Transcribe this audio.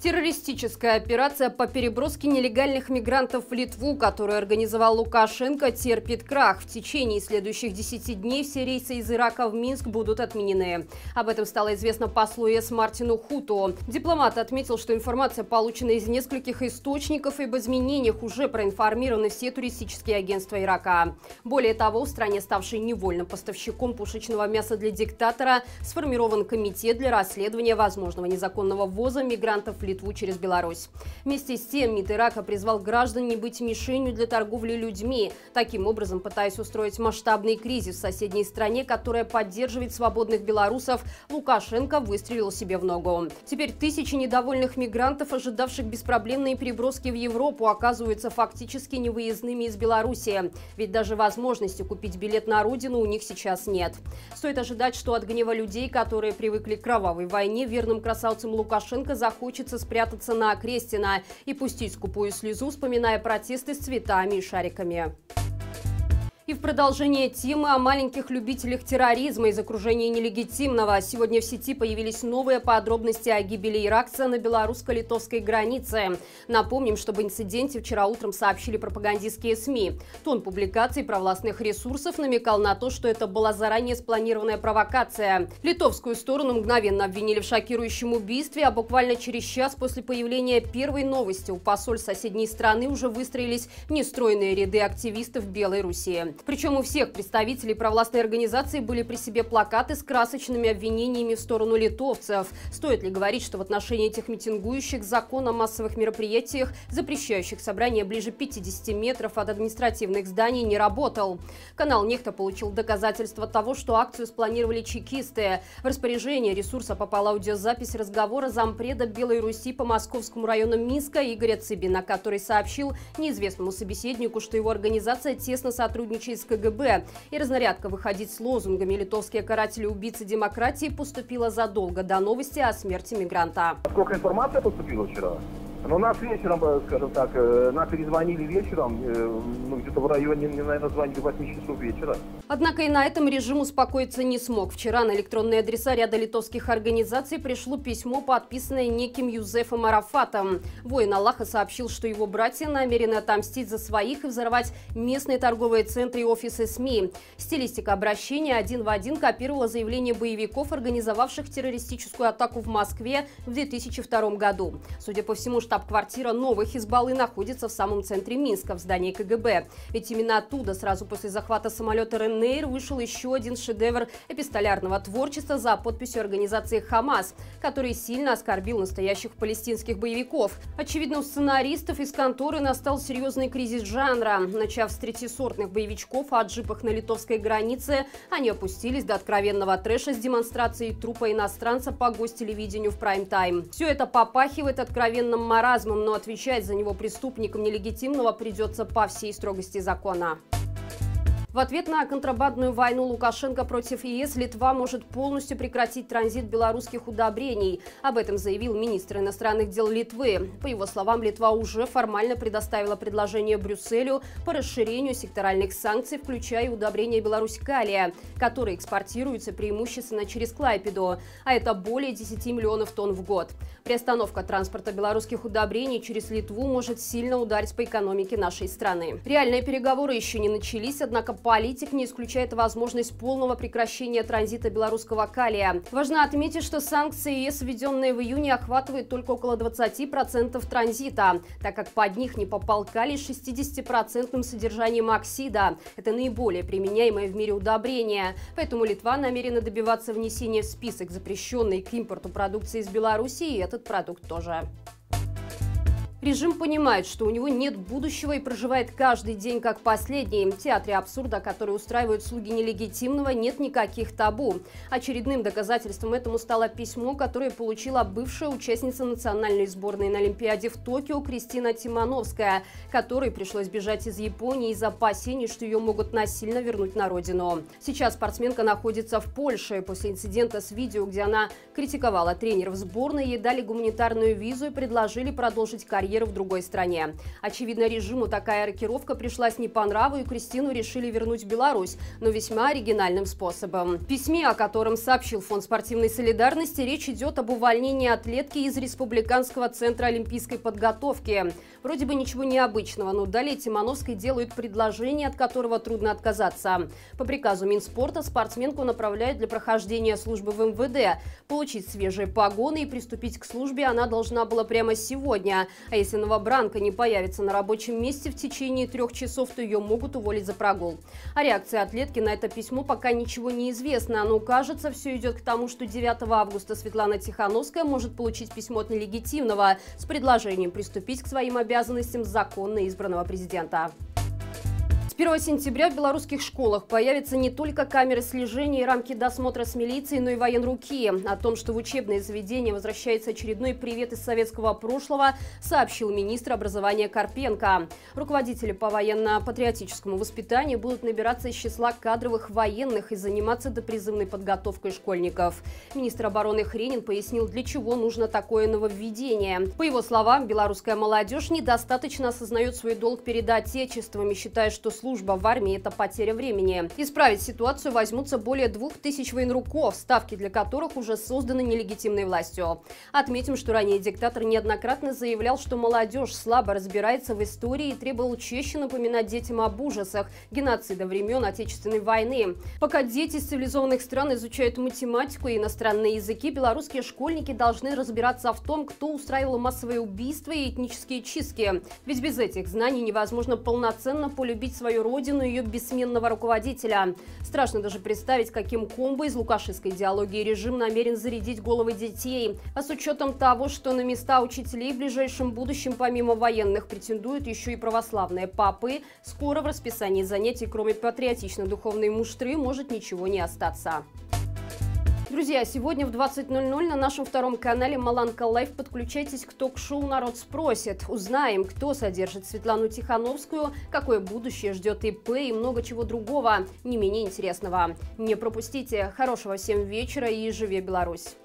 Террористическая операция по переброске нелегальных мигрантов в Литву, которую организовал Лукашенко, терпит крах. В течение следующих 10 дней все рейсы из Ирака в Минск будут отменены. Об этом стало известно послу ЕС Мартину Хуту. Дипломат отметил, что информация получена из нескольких источников, и об изменениях уже проинформированы все туристические агентства Ирака. Более того, в стране, ставшей невольным поставщиком пушечного мяса для диктатора, сформирован комитет для расследования возможного незаконного ввоза мигрантов в Литву через Беларусь. Вместе с тем МИД Ирака призвал граждан не быть мишенью для торговли людьми, таким образом пытаясь устроить масштабный кризис в соседней стране, которая поддерживает свободных белорусов. Лукашенко выстрелил себе в ногу. Теперь тысячи недовольных мигрантов, ожидавших беспроблемные переброски в Европу, оказываются фактически невыездными из Беларуси. Ведь даже возможности купить билет на родину у них сейчас нет. Стоит ожидать, что от гнева людей, которые привыкли к кровавой войне, верным красавцам Лукашенко захочется спрятаться на Окрестино и пустить скупую слезу, вспоминая протесты с цветами и шариками. И в продолжение темы о маленьких любителях терроризма из окружения нелегитимного. Сегодня в сети появились новые подробности о гибели иракца на белорусско-литовской границе. Напомним, что об инциденте вчера утром сообщили пропагандистские СМИ. Тон публикаций провластных ресурсов намекал на то, что это была заранее спланированная провокация. Литовскую сторону мгновенно обвинили в шокирующем убийстве, а буквально через час после появления первой новости у посольств соседней страны уже выстроились нестройные ряды активистов Белой Руси. Причем у всех представителей провластной организации были при себе плакаты с красочными обвинениями в сторону литовцев. Стоит ли говорить, что в отношении этих митингующих закон о массовых мероприятиях, запрещающих собрания ближе 50 метров от административных зданий, не работал? Канал «Нехта» получил доказательства того, что акцию спланировали чекисты. В распоряжение ресурса попала аудиозапись разговора зампреда Белой Руси по Московскому району Минска Игоря Цыбина, который сообщил неизвестному собеседнику, что его организация тесно сотрудничает с КГБ, и разнарядка выходить с лозунгами «Литовские каратели-убийцы демократии» поступила задолго до новости о смерти мигранта. Сколько информации поступило вчера? Но нас вечером, скажем так, нас перезвонили вечером, где-то в районе, наверное, звонили 8 часов вечера. Однако и на этом режим успокоиться не смог. Вчера на электронные адреса ряда литовских организаций пришло письмо, подписанное неким Юзефом Арафатом. Воин Аллаха сообщил, что его братья намерены отомстить за своих и взорвать местные торговые центры и офисы СМИ. Стилистика обращения один в один копировала заявление боевиков, организовавших террористическую атаку в Москве в 2002 году. Судя по всему, штаб-квартира новой Хизбаллы находится в самом центре Минска, в здании КГБ. Ведь именно оттуда сразу после захвата самолета Ryanair вышел еще один шедевр эпистолярного творчества за подписью организации «Хамас», который сильно оскорбил настоящих палестинских боевиков. Очевидно, у сценаристов из конторы настал серьезный кризис жанра. Начав с третьесортных боевичков о джипах на литовской границе, они опустились до откровенного трэша с демонстрацией трупа иностранца по гостелевидению в прайм-тайм. Все это попахивает откровенным маразмом, но отвечать за него преступникам нелегитимного придется по всей строгости закона. В ответ на контрабандную войну Лукашенко против ЕС Литва может полностью прекратить транзит белорусских удобрений. Об этом заявил министр иностранных дел Литвы. По его словам, Литва уже формально предоставила предложение Брюсселю по расширению секторальных санкций, включая удобрения Беларусь-Калия, которые экспортируются преимущественно через Клайпеду, а это более 10 миллионов тонн в год. Приостановка транспорта белорусских удобрений через Литву может сильно ударить по экономике нашей страны. Реальные переговоры еще не начались, однако политик не исключает возможность полного прекращения транзита белорусского калия. Важно отметить, что санкции ЕС, введенные в июне, охватывают только около 20% транзита, так как под них не попал калий с 60% содержанием оксида. Это наиболее применяемое в мире удобрение. Поэтому Литва намерена добиваться внесения в список запрещенной к импорту продукции из Беларуси, и этот продукт тоже. Режим понимает, что у него нет будущего и проживает каждый день как последний. В театре абсурда, который устраивают слуги нелегитимного, нет никаких табу. Очередным доказательством этому стало письмо, которое получила бывшая участница национальной сборной на Олимпиаде в Токио Кристина Тимановская, которой пришлось бежать из Японии из-за опасений, что ее могут насильно вернуть на родину. Сейчас спортсменка находится в Польше. После инцидента с видео, где она критиковала тренеров сборной, ей дали гуманитарную визу и предложили продолжить карьеру карьеру в другой стране. Очевидно, режиму такая рокировка пришлась не по нраву, и Кристину решили вернуть в Беларусь, но весьма оригинальным способом. В письме, о котором сообщил Фонд спортивной солидарности, речь идет об увольнении атлетки из Республиканского центра олимпийской подготовки. Вроде бы ничего необычного, но далее Тимановской делают предложение, от которого трудно отказаться. По приказу Минспорта спортсменку направляют для прохождения службы в МВД. Получить свежие погоны и приступить к службе она должна была прямо сегодня. А если новобранка не появится на рабочем месте в течение 3 часов, то ее могут уволить за прогул. О реакции атлетки на это письмо пока ничего не известно, но кажется, все идет к тому, что 9 августа Светлана Тихановская может получить письмо от нелегитимного с предложением приступить к своим обязанностям законно избранного президента. С 1 сентября в белорусских школах появятся не только камеры слежения и рамки досмотра с милицией, но и военруки. О том, что в учебные заведения возвращается очередной привет из советского прошлого, сообщил министр образования Карпенко. Руководители по военно-патриотическому воспитанию будут набираться из числа кадровых военных и заниматься допризывной подготовкой школьников. Министр обороны Хренин пояснил, для чего нужно такое нововведение. По его словам, белорусская молодежь недостаточно осознает свой долг перед Отечеством и считает, что служба в армии – это потеря времени. Исправить ситуацию возьмутся более 2000 военруков, ставки для которых уже созданы нелегитимной властью. Отметим, что ранее диктатор неоднократно заявлял, что молодежь слабо разбирается в истории и требовал чаще напоминать детям об ужасах геноцида времен Отечественной войны. Пока дети из цивилизованных стран изучают математику и иностранные языки, белорусские школьники должны разбираться в том, кто устраивал массовые убийства и этнические чистки. Ведь без этих знаний невозможно полноценно полюбить свою родину и ее бессменного руководителя. Страшно даже представить, каким комбо из лукашистской идеологии режим намерен зарядить головы детей. А с учетом того, что на места учителей в ближайшем будущем помимо военных претендуют еще и православные папы, скоро в расписании занятий, кроме патриотично-духовной муштры, может ничего не остаться. Друзья, сегодня в 20:00 на нашем втором канале Маланка Лайв подключайтесь к ток-шоу «Народ спросит». Узнаем, кто содержит Светлану Тихановскую, какое будущее ждет ИП и много чего другого, не менее интересного. Не пропустите. Хорошего всем вечера и живи Беларусь!